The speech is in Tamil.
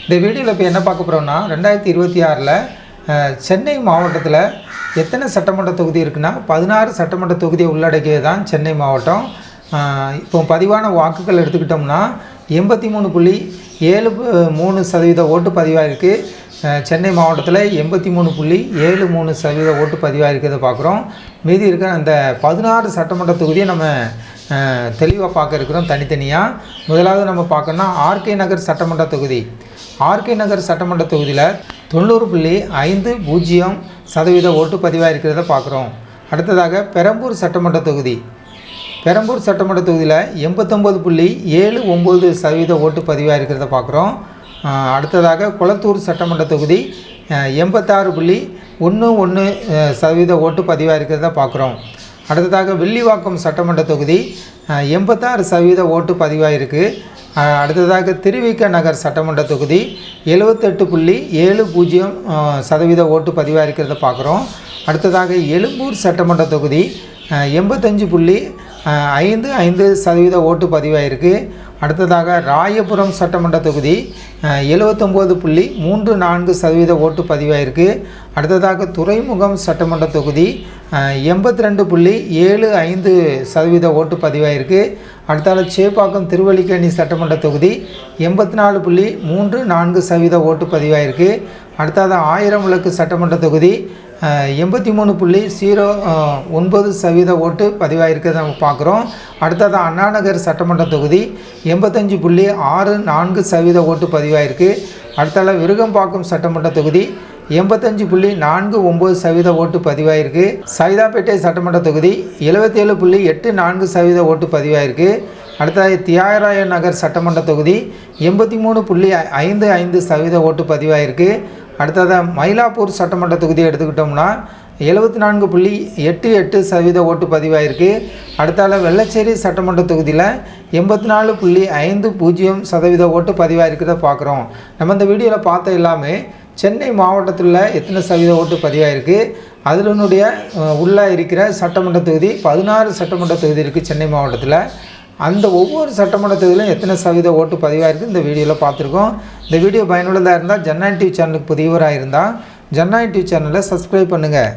இந்த வீடியோவில் இப்போ என்ன பார்க்க போகிறோம்னா 2026ல் சென்னை மாவட்டத்தில் எத்தனை சட்டமன்ற தொகுதி இருக்குன்னா 16 சட்டமன்ற தொகுதியை உள்ளடக்கியது தான் சென்னை மாவட்டம். இப்போ பதிவான வாக்குகள் எடுத்துக்கிட்டோம்னா 83.73% ஓட்டு பதிவாயிருக்கு. சென்னை மாவட்டத்தில் 83.73% ஓட்டு பதிவாயிருக்கிறத பார்க்குறோம். மீதி இருக்கிற அந்த 16 சட்டமன்ற தொகுதியை நம்ம தெளிவாக பார்க்க இருக்கிறோம் தனித்தனியாக. முதலாவது நம்ம பார்க்கணும்னா ஆர்கே நகர் சட்டமன்ற தொகுதி. ஆர்கே நகர் சட்டமன்ற தொகுதியில் 90.50% ஓட்டு பதிவாயிருக்கிறத பார்க்குறோம். அடுத்ததாக பெரம்பூர் சட்டமன்ற தொகுதி. பெரம்பூர் சட்டமன்ற தொகுதியில் 89.79% ஓட்டு பதிவாயிருக்கிறத பார்க்குறோம். அடுத்ததாக குளத்தூர் சட்டமன்ற தொகுதி 86.11% ஓட்டு பதிவாயிருக்கிறத பார்க்குறோம். அடுத்ததாக வில்லிவாக்கம் சட்டமன்ற தொகுதி 86% ஓட்டு பதிவாயிருக்கு. அடுத்ததாக திருவிக நகர் சட்டமன்ற தொகுதி 78.70% ஓட்டு பதிவாயிருக்கிறத பார்க்குறோம். அடுத்ததாக எழும்பூர் சட்டமன்ற தொகுதி 85.55% ஓட்டு பதிவாயிருக்கு. அடுத்ததாக ராயபுரம் சட்டமன்ற தொகுதி 79.34% ஓட்டு பதிவாயிருக்கு. அடுத்ததாக துறைமுகம் சட்டமன்ற தொகுதி 82.75% ஓட்டு பதிவாயிருக்கு. அடுத்ததாக சேப்பாக்கம் திருவல்லிக்கேணி சட்டமன்ற தொகுதி 84.34% ஓட்டு பதிவாயிருக்கு. அடுத்ததாக ஆயிரம் விளக்கு சட்டமன்ற தொகுதி 83.09% ஓட்டு பதிவாயிருக்கிறத நம்ம பார்க்குறோம். அடுத்ததாக அண்ணாநகர் சட்டமன்ற தொகுதி 85.64% ஓட்டு பதிவாயிருக்கு. அடுத்ததாக விருகம்பாக்கம் சட்டமன்ற தொகுதி 85.49% ஓட்டு பதிவாயிருக்கு. சைதாப்பேட்டை சட்டமன்ற தொகுதி 77.84% ஓட்டு பதிவாயிருக்கு. அடுத்ததாக தியாகராய நகர் சட்டமன்ற தொகுதி 83.55% ஓட்டு பதிவாயிருக்கு. அடுத்ததாக மயிலாப்பூர் சட்டமன்ற தொகுதியை எடுத்துக்கிட்டோம்னா 74.88% ஓட்டு பதிவாயிருக்கு. அடுத்தால வெள்ளச்சேரி சட்டமன்ற தொகுதியில் 84.50% ஓட்டு பதிவாயிருக்கிறத பார்க்குறோம். நம்ம இந்த வீடியோவில் பார்த்த எல்லாமே சென்னை மாவட்டத்தில் எத்தனை சதவீத ஓட்டு பதிவாயிருக்கு, அதிலுடைய உள்ளே இருக்கிற சட்டமன்ற தொகுதி 16 சட்டமன்ற தொகுதி இருக்குது சென்னை மாவட்டத்தில். அந்த ஒவ்வொரு சட்டமன்ற தொகுதியிலும் எத்தனை சதவீத ஓட்டு பதிவாயிருக்கு இந்த வீடியோவில் பார்த்துருக்கோம். இந்த வீடியோ பயனுள்ளதாக இருந்தால் ஜனநாயகம் டிவி சேனலுக்கு புதியவராக இருந்தால் ஜனநாயகம் டிவி சேனலை சப்ஸ்கிரைப் பண்ணுங்கள்.